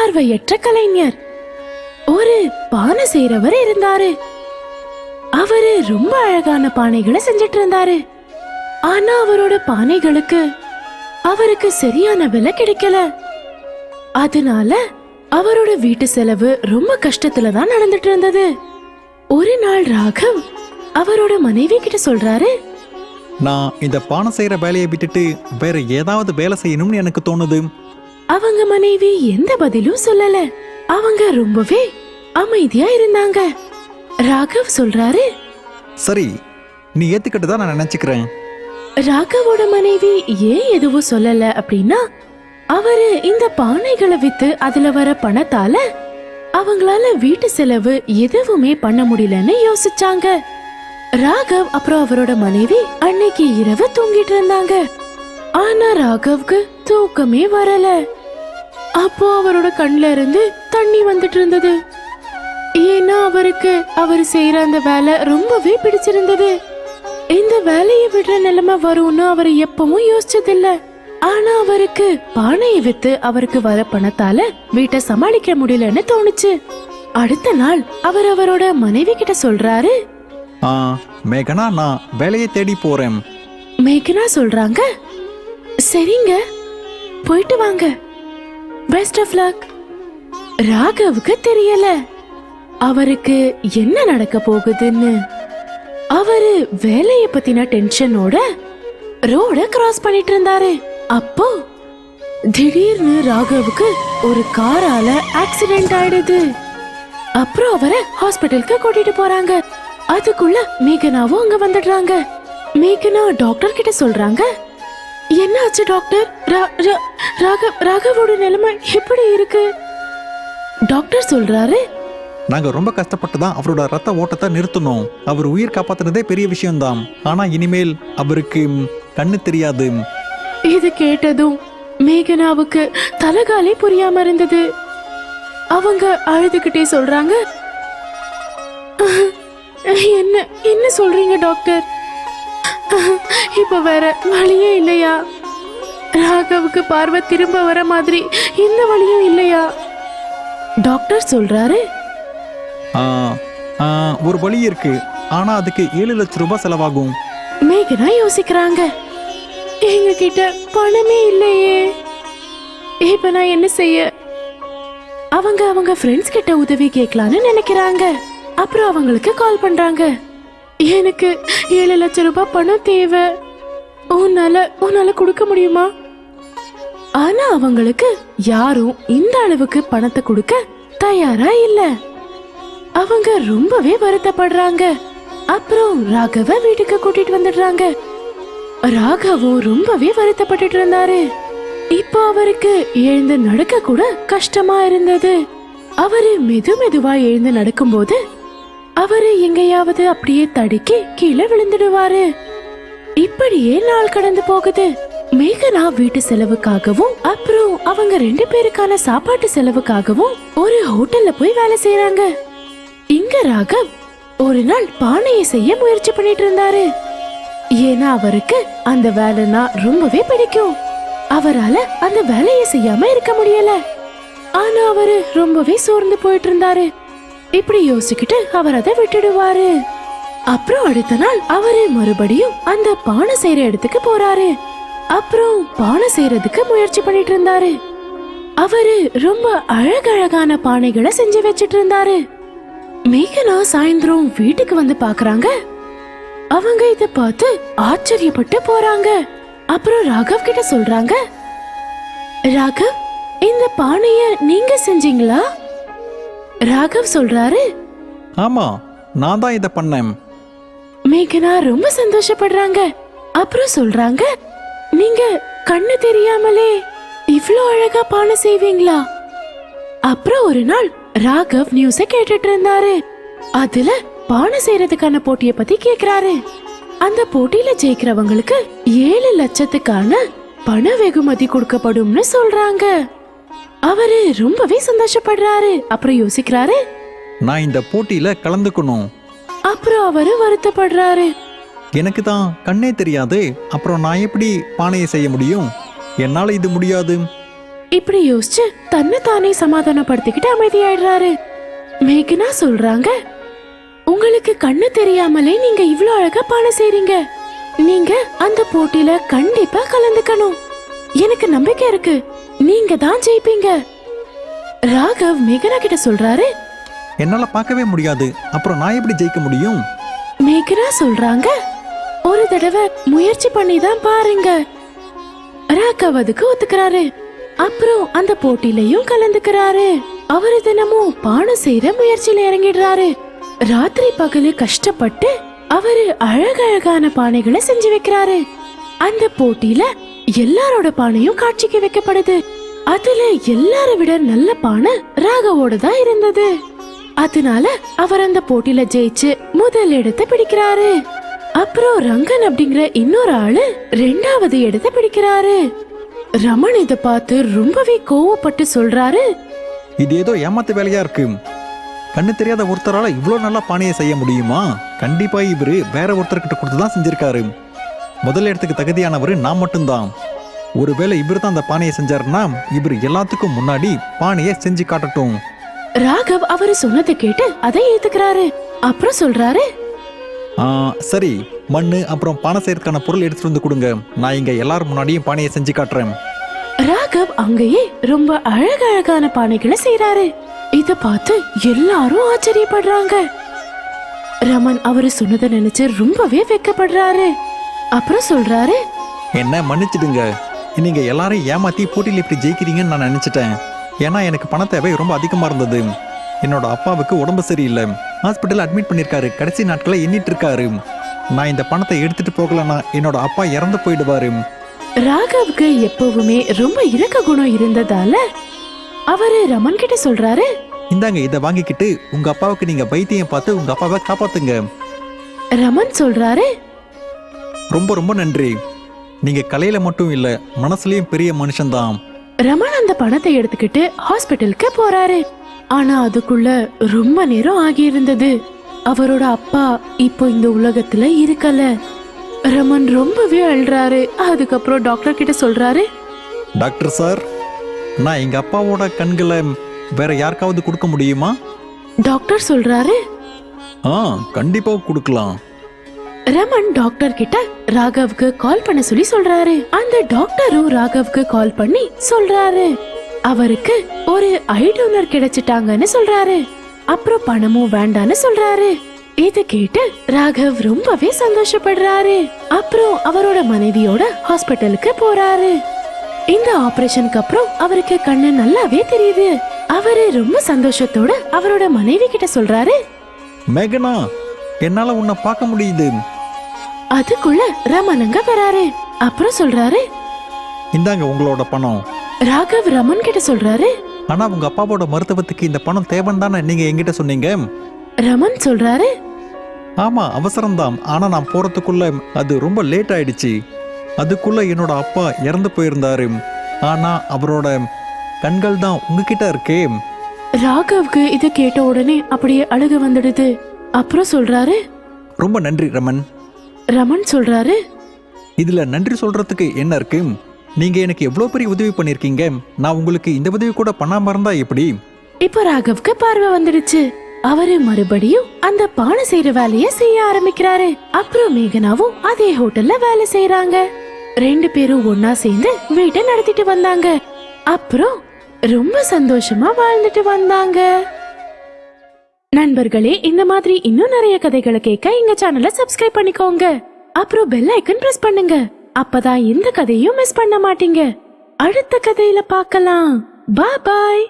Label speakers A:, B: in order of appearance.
A: பார்வையற்ற கலைஞர். ஒரு பானை செய்றவர் இருந்தாரு. அவரு ரொம்ப அழகான பானைகளை செஞ்சிட்டு இருந்தாரு. ஆனா அவரோட பானைகளுக்கு அவருக்கு சரியான விலை கிடைக்கல. அதனால அவரோட வீட்டு செலவு ரொம்ப கஷ்டத்துல தான் நடந்துட்டு இருந்தது. ஒரு நாள் ராகவ் அவரோட மனைவி கிட்ட சொல்றாரு,
B: நான் இந்த பானை செய்யற வேலையை விட்டுட்டு வேற ஏதாவது வேலை செய்யணும்னு எனக்கு தோணுது.
A: அவங்க மனைவி எந்த பதிலும் சொல்லல. அவங்க ரொம்பவே அமைதியா இருந்தாங்க. ராகவ் சொல்றாரு,
B: சரி, நீ ஏத்துக்கிட்டு தான் நான் நினைச்சுக்கிறேன்.
A: ராகவோட மனைவி ஏன் எதுவும் சொல்லல அப்படின்னா, அவரு இந்த பானைகளை வித்து அதுல வர பணத்தால அவங்களால வீட்டு செலவு எதுவுமே பண்ண முடியலன்னு யோசிச்சாங்க. ராகவ் அப்புறம் அவரோட மனைவி அன்னைக்கு இரவு தூங்கிட்டு இருந்தாங்க. ஆனா ராகவ்க்கு தூக்கமே வரல. அப்போ அவரோட கண்ல இருந்து தண்ணி வந்துட்டு இருந்தது. ஏன்னா அவருக்கு அவர் செய்யற அந்த வேலை ரொம்பவே பிடிச்சிருந்தது. இந்த வேலையை விடுற நிலைமை வரும்னு அவர் எப்பவும் யோசிச்சதில்ல. ஆனா அவருக்கு பானையை வித்து அவருக்கு வர பணத்தால வீட்டை சமாளிக்க முடியலன்னு தோணுச்சு. அடுத்த நாள் அவர் அவரோட மனைவி கிட்ட சொல்றாரு,
B: மேகனா, நான் வேலையை தேடி போறேன்.
A: மேகனா சொல்றாங்க, சரிங்க, போயிட்டு வாங்க, பெஸ்ட் ஆஃப் லக். ராகவுக்கு தெரியல அவருக்கு என்ன நடக்க போகுதுன்னு. அவரு வேலைய பத்தின டென்ஷனோட ரோட கிராஸ் பண்ணிட்டு இருந்தாரு. அப்போ திடீர்னு ராகவுக்கு ஒரு காரால ஆக்சிடென்ட் ஆயிடுது. அப்புறம் அவரை ஹாஸ்பிட்டலுக்கு கூட்டிட்டு போறாங்க. அதுக்குள்ள மேகனாவும் அங்க வந்துடுறாங்க. மேகனா டாக்டர் கிட்ட சொல்றாங்க, என்ன ஆச்சு டாக்டர்? ராகவோட நிலைமை எப்படி இருக்கு? டாக்டர் சொல்றாரு,
B: நாங்க ரொம்ப கஷ்டப்பட்டு தான் அவரோட ரத்த ஓட்டத்தை நிறுத்தணும். அவர் உயிர் காப்பாத்தினதே பெரிய விஷயம்தான். ஆனா இனிமேல் அவருக்கு கண்ணு தெரியாது.
A: இது கேட்டதும் மேகனாவுக்கு தலகாலே புரியாம இருந்தது. அவங்க அழுதுகிட்டே சொல்றாங்க, என்ன என்ன சொல்றீங்க டாக்டர்? இப்ப வேற வழியே இல்லையா? ராகவுக்கு பார்வை திரும்ப வர மாதிரி இந்த வழியும் இல்லையா? டாக்டர் சொல்றாரு,
B: ஒரு வழி இருக்கு, ஆனா அதுக்கு 7 லட்சம் ரூபாய் செலவாகும்.
A: மேகனா யோசிக்கிறாங்க, எங்க கிட்ட பணமே இல்லையே, இப்ப நான் என்ன செய்ய? அவங்க ஃப்ரெண்ட்ஸ் கிட்ட உதவி கேட்கலான்னு நினைக்கிறாங்க. அப்புறம் அவங்களுக்கு கால் பண்றாங்க, எனக்கு 7 லட்சம் ரூபாய் பணம் தேவை, உன்னால கொடுக்க முடியுமா? ஆனா அவங்களுக்கு யாரும் இந்த அளவுக்கு பணத்தை கொடுக்க தயாரா இல்ல. அவங்க ரொம்பவே வருத்தப்படுறாங்க. அப்புறம் ராகவ வீட்டுக்கு கூட்டிட்டு வந்துடுறாங்க. ராகவும் ரொம்பவே வருத்தப்பட்டுட்டு இருந்தாரு. இப்போ அவருக்கு எழுந்து நடக்க கூட கஷ்டமா இருந்தது. அவரு மெதுவா எழுந்து நடக்கும்போது அவரு எங்கேயாவது அப்படியே தடுக்கி கீழே விழுந்துடுவாரு. இப்படியே நாள் கடந்து போகுது. மேகனா வீட்டு செலவுக்காகவும் அப்புறம் அவங்க 2 பேருக்கான சாப்பாட்டு செலவுக்காகவும் ஒரு ஹோட்டல்ல போய் வேலை செய்யறாங்க. இங்க ராகவ் ஒரு நாள் பானையை செய்ய முயற்சி பண்ணிட்டு இருந்தாரு. ஏன்னா அவருக்கு அந்த வேலைனா ரொம்பவே பிடிக்கும். அவரால அந்த வேலையை செய்யாம இருக்க முடியல. ஆனா அவரு ரொம்பவே சோர்ந்து போயிட்டு இருந்தாரு. இப்படி யோசிச்சுக்கிட்டு அவர் அதை விட்டுடுவாரு. அப்புறம் அடுத்த நாள் அவரு மறுபடியும் அந்த பானை செய்யற இடத்துக்கு போறாரு. அப்புறம் பானை செய்யறதுக்கு முயற்சி பண்ணிட்டு இருந்தாரு. அவரு ரொம்ப அழகழகான பானைகளை செஞ்சு வச்சிட்டு இருந்தாரு. மேகனா சாயந்தரம் வீட்டுக்கு வந்து பாக்குறாங்க. அவங்க இத பார்த்து ஆச்சரியப்பட்டு போறாங்க. அப்புறம் ராகவ் கிட்ட சொல்றாங்க, ராகவ், இந்த பானைய நீங்க செஞ்சீங்களா? ராகவ் சொல்றாரு,
B: ஆமா, நான் தான் இத பண்ணேன்.
A: மேகனா ரொம்ப சந்தோஷப்படுறாங்க. அப்புறம் சொல்றாங்க, நீங்க கண்ணு தெரியாமலே இவ்ளோ அழகா பானை செய்வீங்களா? அப்புறம் ஒரு நாள் ராகவ் நியூஸ கேட்டுட்டு இருந்தாரு. அதுல பானை செய்யறதுக்கான போட்டிய பத்தி கேக்குறாரு. அந்த போட்டியில ஜெயிக்கிறவங்களுக்கு 7 லட்சத்துக்கான பண வெகுமதி கொடுக்கப்படும்னு சொல்றாங்க. அவரு ரொம்பவே சந்தோஷப்படுறாரு. அப்புறம் யோசிக்கிறாரு,
B: நான் இந்த போட்டியில கலந்துக்கணும்.
A: அப்புறம் அவரு வருத்தப்படுறாரு,
B: எனக்கு தான் கண்ணே தெரியாது, அப்புறம் நான் எப்படி பானையை செய்ய முடியும்? என்னால இது முடியாது.
A: இப்படி யோசிச்சு தன்னை தானே சமாதானப்படுத்திக்கிட்டு அமைதியாயிடுறாரு. மேகனா சொல்றாங்க, உங்களுக்கு கண்ணு தெரியாமலே நீங்க இவ்ளோ அழகா பானை செய்றீங்க. நீங்க அந்த போட்டியில கண்டிப்பா கலந்துக்கணும். எனக்கு நம்பிக்கை இருக்கு, நீங்க தான் ஜெயிப்பீங்க. ராகவ் மேகனா கிட்ட சொல்றாரு.
B: என்னால பார்க்கவே முடியாது, அப்புறம் நான் எப்படி ஜெயிக்க முடியும்?
A: மேகனா சொல்றாங்க, ஒரு தடவை முயற்சி பண்ணி தான் பாருங்க. ராகவ் அதுக்கு ஒத்துக்கிறாரு. அப்புறம் அந்த போட்டியிலையும் கலந்துக்கிறாரு. அவரு தினமும் பானை செய்யற முயற்சியில இறங்கிடுறாரு. ராத்திரி பகலு கஷ்டப்பட்டு அவரு அழகழகான பானைகளை செஞ்சு வைக்கிறாரு. அந்த போட்டியில எல்லாரோட பானையும் காட்சிக்கு வைக்கப்படுது. அதுல எல்லார விட நல்ல பானை ராகவோட தான் இருந்தது. அதனால அவர் அந்த போட்டியில ஜெயிச்சு முதல் இடத்தை பிடிக்கிறாரு. அப்புறம் ரங்கன் அப்படிங்கிற இன்னொரு ஆளு 2வது இடத்தை பிடிக்கிறாரு. ரமன் இத பார்த்து ரொம்பவே கோவப்பட்டு சொல்றாரு,
B: இது ஏதோ ஏமாத்து வேலையா இருக்கு. கண்ணு தெரியாத ஒருத்தரால இவ்வளோ நல்லா பானையை செய்ய முடியுமா? கண்டிப்பா இவரு வேற ஒருத்தர்கிட்ட கொடுத்து தான் செஞ்சிருக்காரு. முதல் இடத்துக்கு தகுதியானவர் நான் மட்டும்தான். ஒருவேளை இவர் தான் அந்த பானையை செஞ்சாருன்னா இவர் எல்லாத்துக்கும் முன்னாடி பானையை செஞ்சு காட்டட்டும்.
A: ராகவ் அவரு சொன்னதை கேட்டு அதை ஏத்துக்கிறாரு. அப்புறம் சொல்றாரு,
B: சரி, மண்ணு அப்புறம் பானை செய்யறதுக்கான பொருள் எடுத்துட்டு வந்து கொடுங்க. நான் இங்க எல்லாரும் முன்னாடியும் பானையை செஞ்சு காட்டுறேன்.
A: ராகவ் அங்கேயே ரொம்ப அழகழகான பானைகளை செய்யறாரு. இத பார்த்து எல்லாரும் ஆச்சரியப்படுறாங்க. ரமன் அவரு சொன்னதை நினைச்சு ரொம்பவே வெக்கப்படுறாரு. அப்புறம் சொல்றாரு,
B: என்ன மன்னிச்சிடுங்க, நீங்க எல்லாரையும் ஏமாத்தி போட்டியில் இப்படி ஜெயிக்கிறீங்கன்னு நான் நினைச்சிட்டேன். ஏன்னா எனக்கு பண தேவை ரொம்ப அதிகமா இருந்தது. என்னோட அப்பாவுக்கு உடம்பு சரியில்லை, ஹாஸ்பிட்டல் அட்மிட் பண்ணிருக்காரு. கடைசி நாட்களை எண்ணிட்டு இருக்காரு. நான் இந்த பணத்தை எடுத்துட்டு போகலன்னா என்னோட அப்பா இறந்து போயிடுவாரு.
A: ராகவுக்கு எப்பவுமே ரொம்ப இரக்க குணம் இருந்ததால அவரு ரமன் கிட்ட சொல்றாரு,
B: இந்தாங்க, இதை வாங்கிக்கிட்டு உங்க அப்பாவுக்கு நீங்க வைத்தியம் பார்த்து உங்க அப்பாவை காப்பாத்துங்க.
A: ரமன் சொல்றாரு,
B: ரொம்ப ரொம்ப நன்றி. நீங்க கலையில மட்டும் இல்ல, மனசுலயும் பெரிய மனுஷன்தான்.
A: ரமன் அந்த பணத்தை எடுத்துக்கிட்டு ஹாஸ்பிட்டலுக்கு போறாரு. ஆனா அதுக்குள்ள ரொம்ப நேரம் ஆகி இருந்தது. அவரோட அப்பா இப்போ இந்த உலகத்துல இருக்கல. ரமன் ரொம்பவே அழுறாரு. அதுக்கப்புறம் டாக்டர் கிட்ட சொல்றாரு,
B: டாக்டர் சார், நான் எங்க அப்பாவோட கண்களை வேற யாருக்காவது கொடுக்க முடியுமா?
A: டாக்டர் சொல்றாரு,
B: கண்டிப்பா கொடுக்கலாம்.
A: ரமன் டாக்டர் கிட்ட ராகவுக்கு கால் பண்ண சொல்லி சொல்றாரு. அந்த டாக்டரும் ராகவுக்கு கால் பண்ணி சொல்றாரு, அவருக்கு ஒரு ஐ டோனர் கிடைச்சிட்டாங்கன்னு சொல்றாரு. அப்புறம் பணமும் வேண்டான்னு சொல்றாரு. இத கேட்டு ராகவ் ரொம்பவே சந்தோஷப்படுறாரு. அப்புறம் அவரோட மனைவியோட ஹாஸ்பிட்டலுக்கு போறாரு. இந்த ஆபரேஷனுக்கு அப்புறம் அவருக்கு கண்ணு நல்லாவே தெரியுது. அவரு ரொம்ப சந்தோஷத்தோட அவரோட மனைவி கிட்ட சொல்றாரு,
B: மேகனா, என்னால உன்னை பார்க்க முடியுது.
A: அதுக்குள்ள ரமனங்க வராரு. அப்புறம் சொல்றாரு,
B: இந்தாங்க உங்களோட பணம்.
A: ராகவ் ரமன் கிட்ட சொல்றாரு,
B: ஆனா உங்க அப்பாவோட மருத்துவத்துக்கு இந்த பணம் தேவைன்னு தானே நீங்க என்கிட்ட சொன்னீங்க.
A: ரமன் சொல்றாரு,
B: ஆமா, அவசரம்தான். ஆனா நான் போறதுக்குள்ள அது ரொம்ப லேட் ஆயிடுச்சு. அதுக்குள்ள என்னோட அப்பா இறந்து போயிருந்தாரு. ஆனா அவரோட கண்கள் தான் உங்ககிட்ட இருக்கே.
A: ராகவுக்கு இத கேட்ட உடனே அப்படியே அழுக வந்துடுது. அப்புறம் சொல்றாரு,
B: ரொம்ப நன்றி ரமன்.
A: ரமன் சொல்றாரு,
B: இதுல நன்றி சொல்றதுக்கு என்ன இருக்கு? நீங்க எனக்கு எவ்வளவு பெரிய உதவி பண்ணிருக்கீங்க. நான் உங்களுக்கு இந்த உதவி கூட பண்ணாம இருந்தா எப்படி?
A: இப்ப ராகவுக்கு பார்வை வந்துடுச்சு. அவரு மறுபடியும் அந்த பானை செய்யற வேலைய செய்ய ஆரம்பிக்கிறாரு. அப்புறம் மேகனாவும் அதே ஹோட்டல்ல வேலை செய்யறாங்க. 2 பேரும் ஒன்னா சேர்ந்து வீட்டை நடத்திட்டு வந்தாங்க. அப்புறம் ரொம்ப சந்தோஷமா வாழ்ந்துட்டு வந்தாங்க. நண்பர்களே, இந்த மாதிரி இன்னும் நிறைய கதைகளை கேட்க எங்க சேனலை சப்ஸ்கிரைப் பண்ணிக்கோங்க. அப்புறம் பெல் ஐக்கன் பிரஸ் பண்ணுங்க. அப்பதான் எந்த கதையும் மிஸ் பண்ண மாட்டீங்க. அடுத்த கதையில பார்க்கலாம். பாய் பாய்.